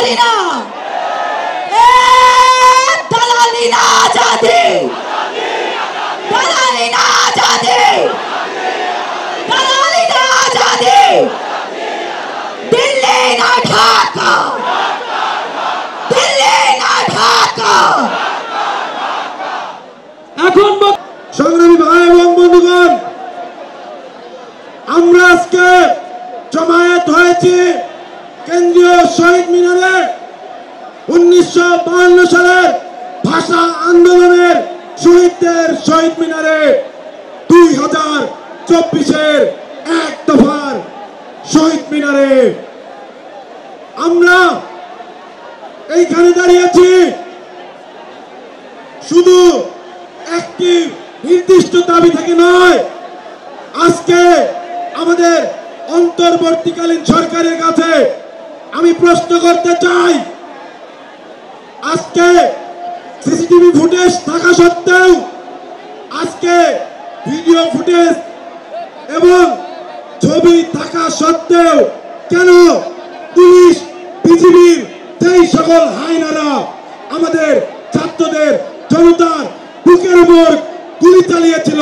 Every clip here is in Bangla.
দালালি না, দালালি না আজাদি, দালালি না আজাদি, দালালি না আজাদি, দিল্লি না ঢাকা, দিল্লি না ঢাকা। এখন সংগ্রামী ভাই এবং বন্ধুগণ, আমরা আজকে জমায়েত হয়েছি কেন্দ্রীয় শহীদ মিনারে 1952 সালের ভাষা আন্দোলনের শহীদদের শহীদ মিনারে 2024-এর এক দফার শহীদ মিনারে আমরা এইখানে দাঁড়িয়েছি শুধু একটি নির্দিষ্ট দাবি থেকে নয়। আজকে আমাদের অন্তর্বর্তীকালীন সরকারের কাছে আমি প্রশ্ন করতে চাই, আজকে সিসিটিভি ফুটেজ থাকা সত্ত্বেও, আজকে ভিডিও ফুটেজ এবং ছবি থাকা সত্ত্বেও কেন পুলিশ বিজিবির যেই সকল হায়নারা আমাদের ছাত্রদের জনতার বুকের উপর গুলি চালিয়েছিল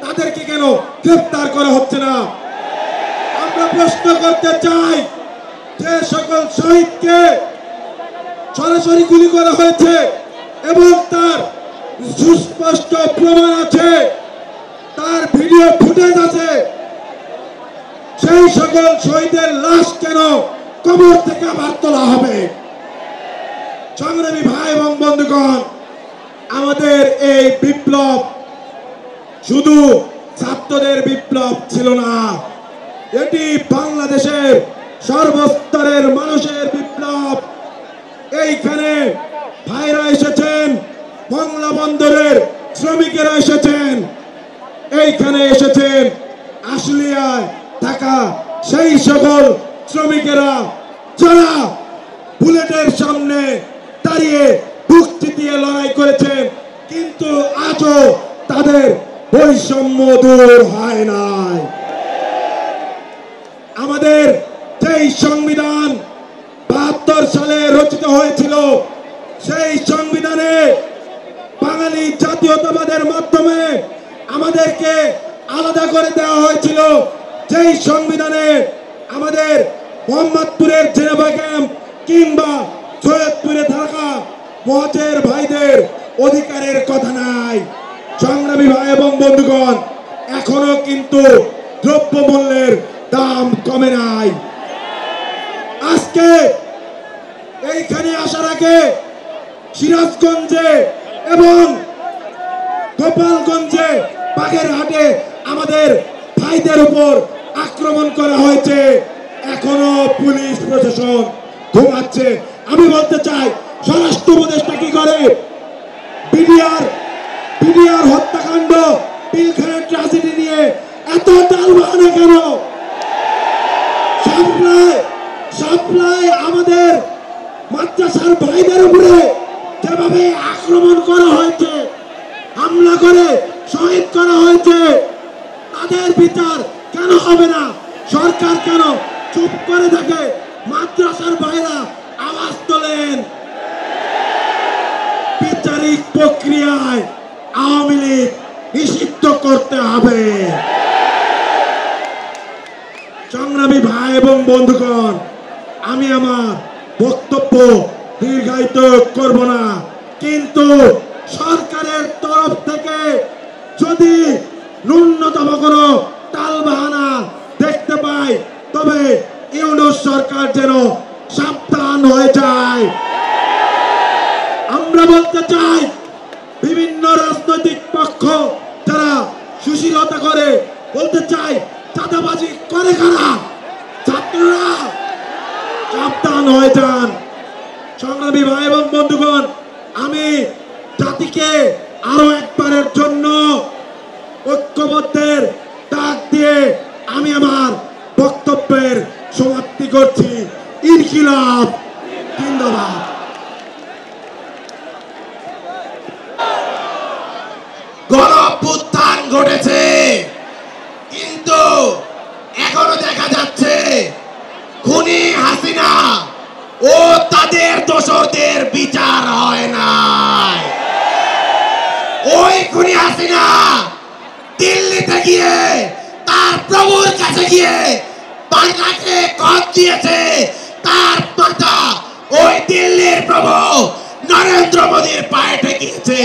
তাদেরকে কেন গ্রেফতার করা হচ্ছে না? আমরা প্রশ্ন করতে চাই, যে সকল শহীদকে সরাসরি গুলি করা হয়েছে এবং তার সুস্পষ্ট প্রমাণ আছে, তার ভিডিও ফুটেজ আছে, সেই সকল শহীদের লাশ কেন কবর থেকে আবার তোলা হবে? সংগ্রামী ভাই এবং বন্ধুগণ, আমাদের এই বিপ্লব শুধু ছাত্রদের বিপ্লব ছিল না, এটি বাংলাদেশের সর্বস্তরের মানুষের বিপ্লব। এইখানে ভাইরা এসেছেন, বাংলা বন্দরের শ্রমিকেরা এসেছেন, এইখানে এসেছেন আশুলিয়ায় থাকা সেই সকল শ্রমিকেরা যারা বুলেটের সামনে দাঁড়িয়ে বুক চিতিয়ে লড়াই করেছেন, কিন্তু আজও তাদের বৈষম্য দূর হয় নাই। আমাদের যেই সংবিধান 72 সালে রচিত হয়েছিল, সেই সংবিধানে বাঙালি জাতীয়তাবাদের মাধ্যমে আমাদেরকে আলাদা করে দেওয়া হয়েছিল। যেই সংবিধানে আমাদের মোহাম্মদপুরের জেনেভা ক্যাম্প কিংবা সৈয়দপুরে থাকা মহাজের ভাইদের অধিকারের কথা নাই। সংগ্রামী ভাই এবং বন্ধুগণ, এখনো কিন্তু দ্রব্যমূল্যের দাম কমে নাই। আজকে এইখানে আসার আগে সিরাজগঞ্জে এবং গোপালগঞ্জে বাগেরহাটে আমাদের ভাইদের উপর আক্রমণ করা হয়েছে, এখনো পুলিশ প্রশাসন ঘুমাচ্ছে। আমি বলতে চাই, স্বরাষ্ট্র উপদেষ্টা কি করে? বিডিআর হত্যাকাণ্ড, পিলখানার ট্র্যাজেডি নিয়ে এত টালবাহানা কেন? সাপ্লাই আমাদের মাদ্রাসার ভাইদের উপরে যেভাবে আক্রমণ করা হয়েছে, হামলা করে শহীদ করা হয়েছে, তাদের বিচার কেন হবে না? সরকার কেন চুপ করে থাকে? মাদ্রাসার ভাইরা আওয়াজ তোলেন। বিচারিক প্রক্রিয়ায় আওয়ামী লীগ নিষিদ্ধ করতে হবে। সংগ্রামী ভাই এবং বন্ধুগণ, আমি আমার বক্তব্য দীর্ঘায়িত করব না, কিন্তু সরকারের তরফ থেকে যদি ন্যূনতম কোনো টালবাহানা দেখতে পাই, তবে ইউনূস সরকার যেন সাবধান হয়ে যায়। আমরা বলতে চাই, বিভিন্ন রাজনৈতিক পক্ষ যারা সুশীলতা করে, বলতে চাই চাঁদাবাজি করে কারা? ছাত্ররা। সাবধান হয়ে যান। সংগ্রামী ভাই এবং বন্ধুগণ, আমি জাতিকে আরো একবারের জন্য ঐক্যবদ্ধের ডাক দিয়ে আমি আমার বক্তব্যের সমাপ্তি করছি। ইনকিলাব জিন্দাবাদ। গণঅভ্যুত্থান ঘটেছে, কিন্তু এখনো দেখা যাচ্ছে খুনি হাসিনা ও তাদের বিচার হয় নাই। ওই খুনি হাসিনা দিল্লিতে গিয়ে তার প্রভুর কাছে গিয়ে বাংলাকে কত দিয়েছে, তার মাথা ওই দিল্লির প্রভু নরেন্দ্র মোদীর পায়ে ঠেকিয়েছে।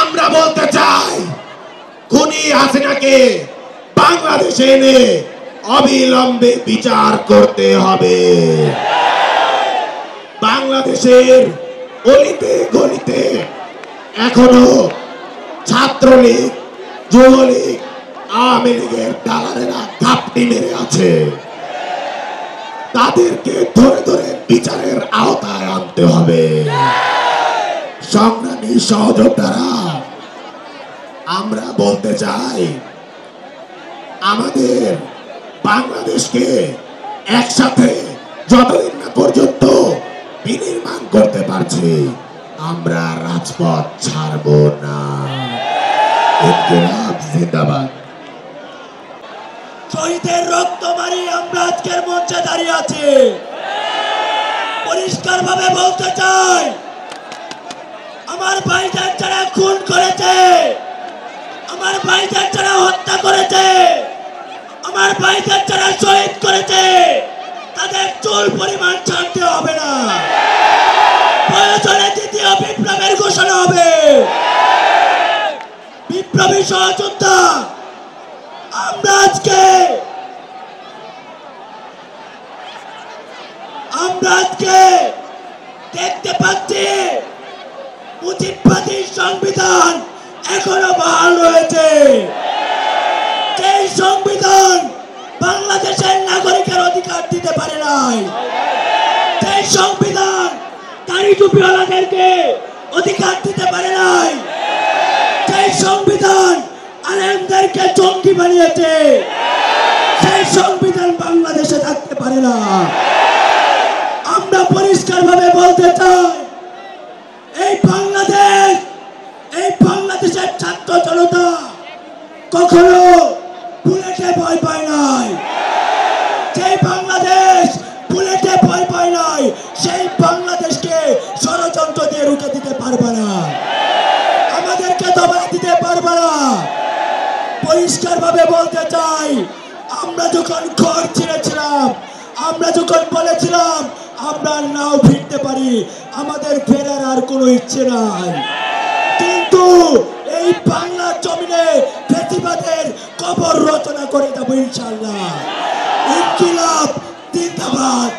আমরা বলতে চাই খুনি হাসিনাকে বাংলাদেশে এনে অবিলম্বে বিচার করতে হবে। বাংলাদেশের অলিতে গলিতে এখনো ছাত্রলীগ, যুবলীগ, আওয়ামী লীগের দালালেরা ঘাপটি মেরে আছে। তাদেরকে ধরে ধরে বিচারের আওতায় আনতে হবে। সংগ্রামী সহযোদ্ধারা, আমরা বলতে চাই আমাদের বাংলাদেশকে একসাথে যতদিন না পর্যন্ত বিনির্মাণ করতে পারছি, আমরা রাজপথ ছাড়ব না। ইনকিলাব জিন্দাবাদ। শহীদের রক্ত মারি আমরা আজকের মঞ্চে দাঁড়িয়ে আছি। পরিষ্কার ভাবে বলতে চাই, আমার ভাইদের যারা খুন করেছে, আমার ভাইদের যারা হত্যা করেছে, আমার ভাইদের যারা শহীদ করেছে, তাদের চুল পরিমাণ ছাড়তে হবে না। প্রয়োজনে দ্বিতীয় বিপ্লবের ঘোষণা হবে। বিপ্লবী সহযোদ্ধা, আমরা আজকে দেখতে পাচ্ছি মুজিববাদী সংবিধান এখনো বহাল রয়েছে। সেই সংবিধান বাংলাদেশের নাগরিকের অধিকার দিতে পারে নাই। সেই সংবিধান দাড়ি টুপিওয়ালাদেরকে অধিকার দিতে পারে নাই। সেই সংবিধান আলেমদেরকে জঙ্গি বানিয়েছে। সেই সংবিধান বাংলাদেশে থাকতে পারে না। আমরা পরিষ্কার ভাবে বলতে চাই, এই বাংলাদেশের ছাত্র জনতা কখনো বুলেটে ভয় পায় নাই। সেই বাংলাদেশ বুলেটে ভয় পায় নাই, সেই বাংলাদেশকে ষড়যন্ত্র দিয়ে রুখে দিতে পারবে না, আমাদেরকে দবায় দিতে পারবে না। পরিষ্কার ভাবে বলতে চাই, আমরা যখন ঘর ছেড়েছিলাম, আমরা যখন বলেছিলাম আমরা নাও ফিরতে পারি, আমাদের ফেরার আর কোনো ইচ্ছে নাই। কিন্তু এই বাংলার জমিনে ফ্যাসিবাদের কবর রচনা করে দেবো ইনশাআল্লাহ। ইনকিলাব জিন্দাবাদ।